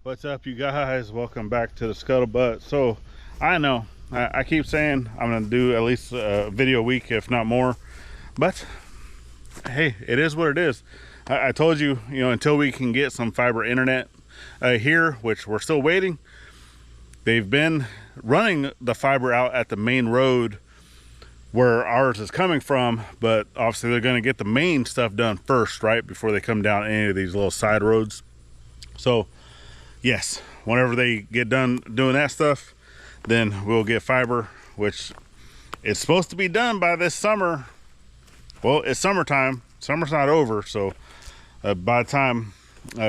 What's up, you guys? Welcome back to the Scuttlebutt. So I know I keep saying I'm gonna do at least a video a week, if not more, but hey, it is what it is. I told you, until we can get some fiber internet here, which we're still waiting. They've been running the fiber out at the main road where ours is coming from, but obviously they're going to get the main stuff done first, right, before they come down any of these little side roads. So yes, whenever they get done doing that stuff, then we'll get fiber, which is supposed to be done by this summer. Well, it's summertime. Summer's not over, so by the time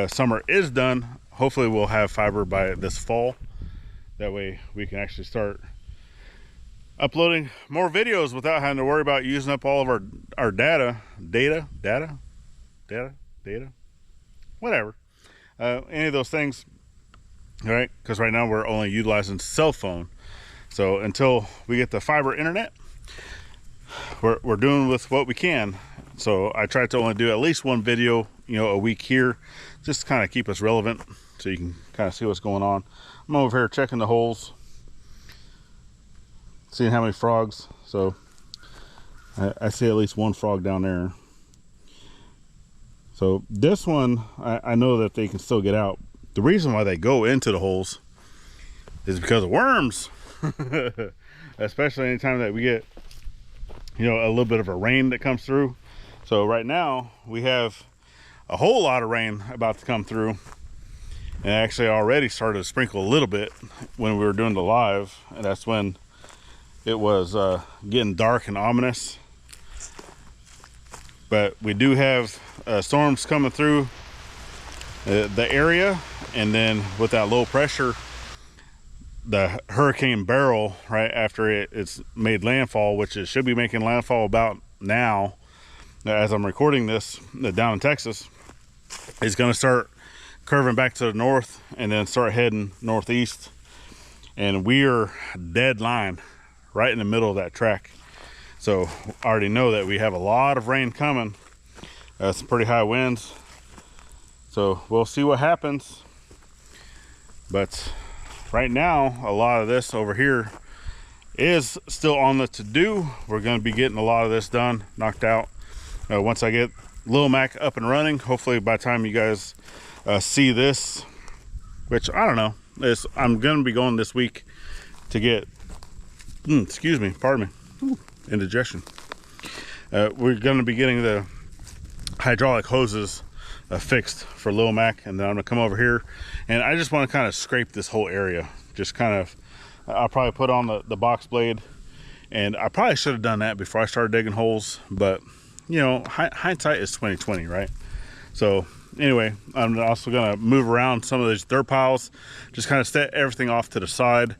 summer is done, hopefully we'll have fiber by this fall. That way we can actually start uploading more videos without having to worry about using up all of our data, whatever, any of those things. All right, because right now we're only utilizing cell phone. So until we get the fiber internet, we're doing with what we can. So I try to only do at least one video, a week here, just to kind of keep us relevant, so you can kind of see what's going on. I'm over here checking the holes, seeing how many frogs. So I see at least one frog down there. So this one, I know that they can still get out. The reason why they go into the holes is because of worms. Especially anytime that we get, a little bit of a rain that comes through. So right now we have a whole lot of rain about to come through. And actually already started to sprinkle a little bit when we were doing the live. And that's when it was getting dark and ominous. But we do have storms coming through the area, and then with that low pressure, the hurricane barrel, right after it's made landfall, which it should be making landfall about now as I'm recording this, down in Texas, is going to start curving back to the north and then start heading northeast. And we are dead line right in the middle of that track. So I already know that we have a lot of rain coming, some pretty high winds. So we'll see what happens. But right now, a lot of this over here is still on the to-do. We're going to be getting a lot of this done, knocked out. Once I get Lil Mac up and running, hopefully by the time you guys see this, which I don't know, I'm going to be going this week to get, excuse me, pardon me, indigestion. We're going to be getting the hydraulic hoses fixed for Lil Mac, and then I'm gonna come over here and I just want to kind of scrape this whole area. Just kind of, I'll probably put on the box blade, and I probably should have done that before I started digging holes, but hindsight is 2020, right? So anyway, I'm also gonna move around some of these dirt piles, just kind of set everything off to the side.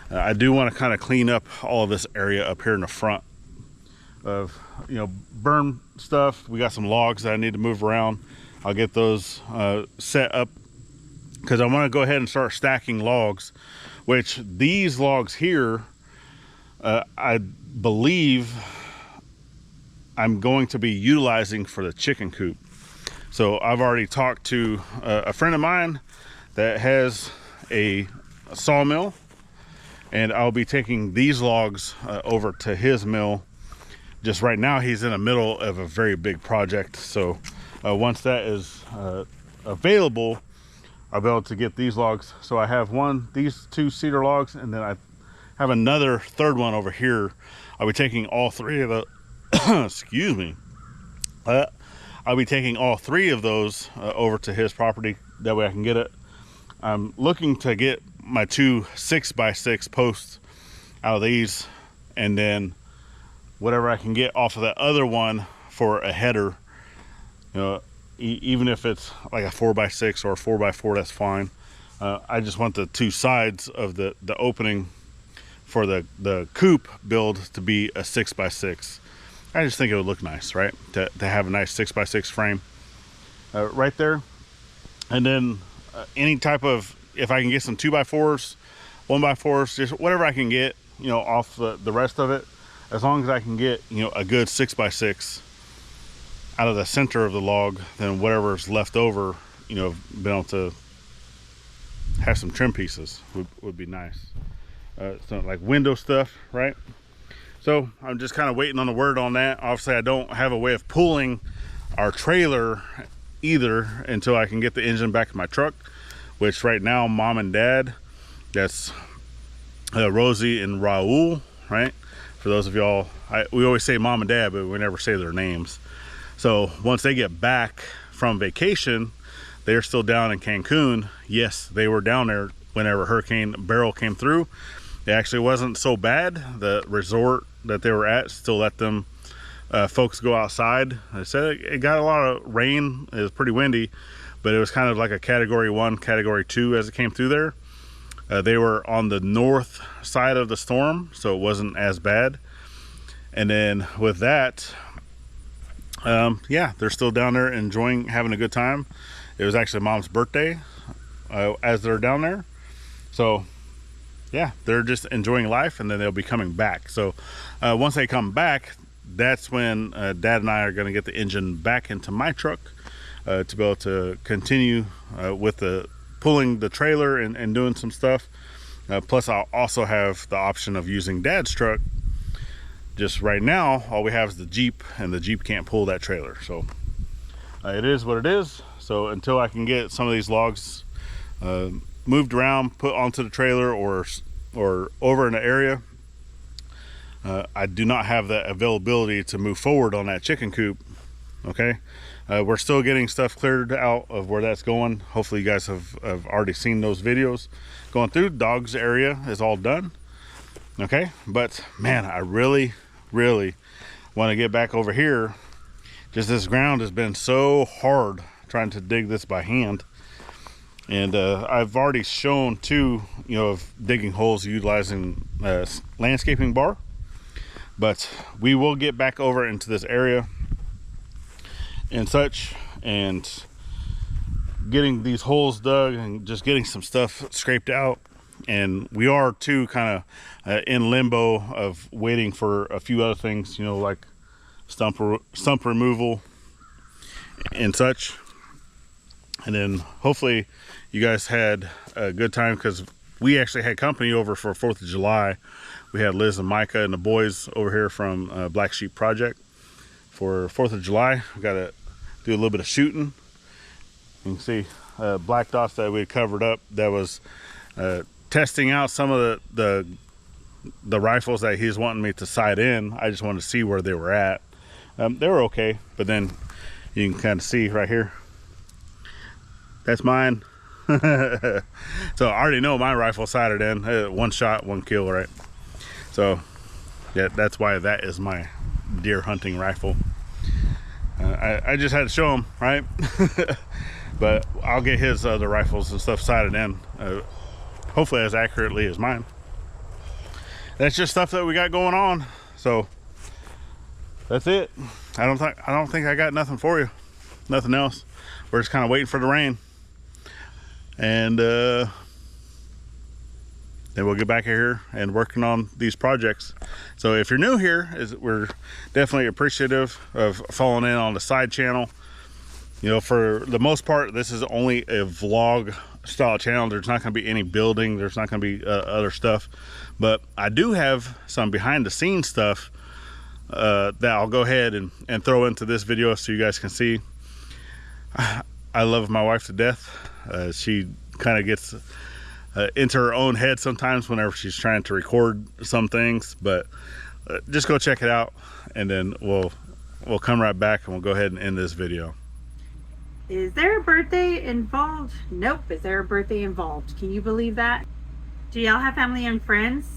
I do want to kind of clean up all of this area up here in the front of, burn stuff. We got some logs that I need to move around. I'll get those set up, because I want to go ahead and start stacking logs, which these logs here, I believe I'm going to be utilizing for the chicken coop. So I've already talked to a friend of mine that has a sawmill, and I'll be taking these logs over to his mill. Just right now, he's in the middle of a very big project. So once that is available, I'll be able to get these logs. So I have these two cedar logs, and then I have another third one over here. I'll be taking all three of the, excuse me. I'll be taking all three of those over to his property. That way I can get it. I'm looking to get my two 6x6 posts out of these, and then whatever I can get off of that other one for a header. Even if it's like a 4x6 or a 4x4, that's fine. I just want the two sides of the opening for the coop build to be a 6x6. I just think it would look nice, right? To have a nice 6x6 frame right there. And then any type of, if I can get some 2x4s, 1x4s, just whatever I can get, off the rest of it, as long as I can get, a good 6x6 out of the center of the log, then whatever's left over, been able to have some trim pieces would be nice. So like window stuff, right? So I'm just kind of waiting on the word on that. Obviously I don't have a way of pulling our trailer either until I can get the engine back in my truck, which right now mom and dad, that's Rosie and Raul, right? For those of y'all, we always say mom and dad, but we never say their names. So once they get back from vacation, they're still down in Cancun. Yes, they were down there whenever Hurricane Beryl came through. It actually wasn't so bad. The resort that they were at still let them folks go outside. I said it got a lot of rain. It was pretty windy, but it was kind of like a category 1, category 2 as it came through there. They were on the north side of the storm, so it wasn't as bad. And then with that, yeah, they're still down there enjoying, having a good time. It was actually mom's birthday as they're down there. So yeah, they're just enjoying life, and then they'll be coming back. So once they come back, that's when dad and I are going to get the engine back into my truck to be able to continue with the pulling the trailer and doing some stuff. Plus I'll also have the option of using dad's truck. Just right now all we have is the Jeep, and the Jeep can't pull that trailer. So it is what it is. So until I can get some of these logs moved around, put onto the trailer, or over in the area, I do not have the availability to move forward on that chicken coop. Okay, we're still getting stuff cleared out of where that's going. Hopefully you guys have already seen those videos going through. Dogs area is all done. Okay, but man, I really want to get back over here. Just this ground has been so hard trying to dig this by hand. And I've already shown too, you know, of digging holes utilizing landscaping bar. But we will get back over into this area and such, and getting these holes dug and just getting some stuff scraped out. And we are too kind of in limbo of waiting for a few other things, you know, like stump removal and such. And then hopefully you guys had a good time, because we actually had company over for 4th of July. We had Liz and Micah and the boys over here from Black Sheep Project for 4th of July. We got to do a little bit of shooting. You can see black dots that we had covered up. That was testing out some of the rifles that he's wanting me to sight in. I just wanted to see where they were at. They were okay, but then you can kind of see right here. That's mine. So I already know my rifle sighted in. One shot, one kill, right? So yeah, that's why that is my deer hunting rifle. I just had to show him, right? But I'll get his other rifles and stuff sighted in, hopefully as accurately as mine. That's just stuff that we got going on. So that's it. I don't think I got nothing for you. Nothing else. We're just kind of waiting for the rain. And then we'll get back here and working on these projects. So if you're new here, we're definitely appreciative of following in on the side channel. You know, for the most part, this is only a vlog style channel. There's not going to be any building. There's not going to be other stuff. But I do have some behind the scenes stuff that I'll go ahead and throw into this video so you guys can see. I love my wife to death. She kind of gets into her own head sometimes whenever she's trying to record some things, but just go check it out, and then we'll come right back and we'll go ahead and end this video. Is there a birthday involved? Nope. Is there a birthday involved? Can you believe that? Do y'all have family and friends?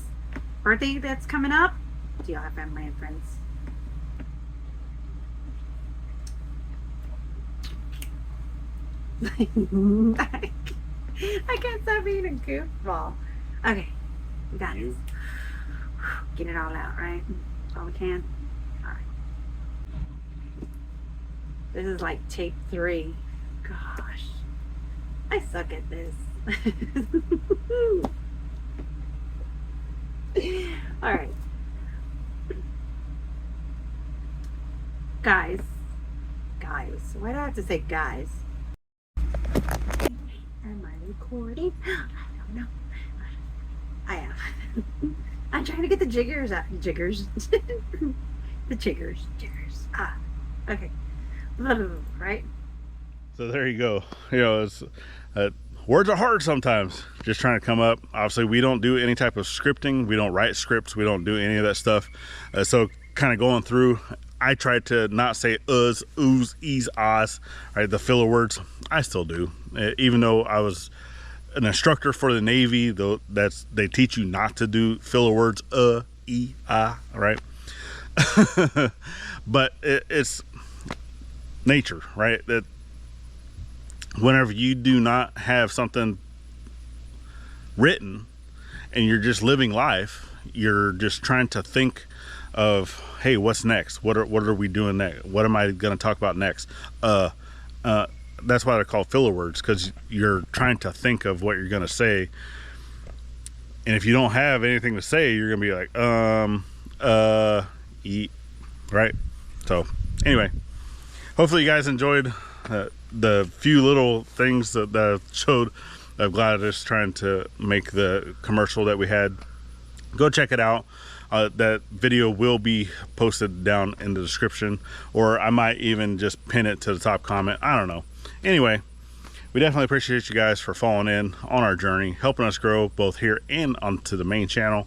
Birthday that's coming up? Do y'all have family and friends? I can't stop being a goofball. Okay, we got this. Get it all out, right? All we can. All right. This is like take 3. Gosh, I suck at this. All right, guys. Why do I have to say guys? And my recording? I don't know. I am. I'm trying to get the jiggers out. Jiggers. The jiggers. Jiggers. Ah. Okay. Right? So there you go. You know, it's words are hard sometimes. Just trying to come up. Obviously, we don't do any type of scripting. We don't write scripts. We don't do any of that stuff. So kind of going through, I try to not say us, oohs, ees, ahs, right? The filler words. I still do, even though I was an instructor for the Navy. Though they teach you not to do filler words, e, ah, right? But it's nature, right? That whenever you do not have something written and you're just living life, you're just trying to think of, hey, what's next? What are we doing next? What am I going to talk about next? That's why they're called filler words, because you're trying to think of what you're going to say. And if you don't have anything to say, you're going to be like, eat, right? So anyway, hopefully you guys enjoyed the few little things that I showed of Gladys trying to make the commercial that we had. Go check it out. That video will be posted down in the description, or I might even just pin it to the top comment. I don't know. Anyway, we definitely appreciate you guys for following in on our journey, helping us grow both here and onto the main channel.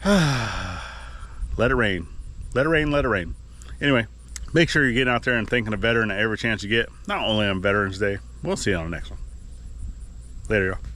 Let it rain. Let it rain, let it rain. Anyway, make sure you're getting out there and thanking a veteran every chance you get, not only on Veterans Day. We'll see you on the next one. Later, y'all.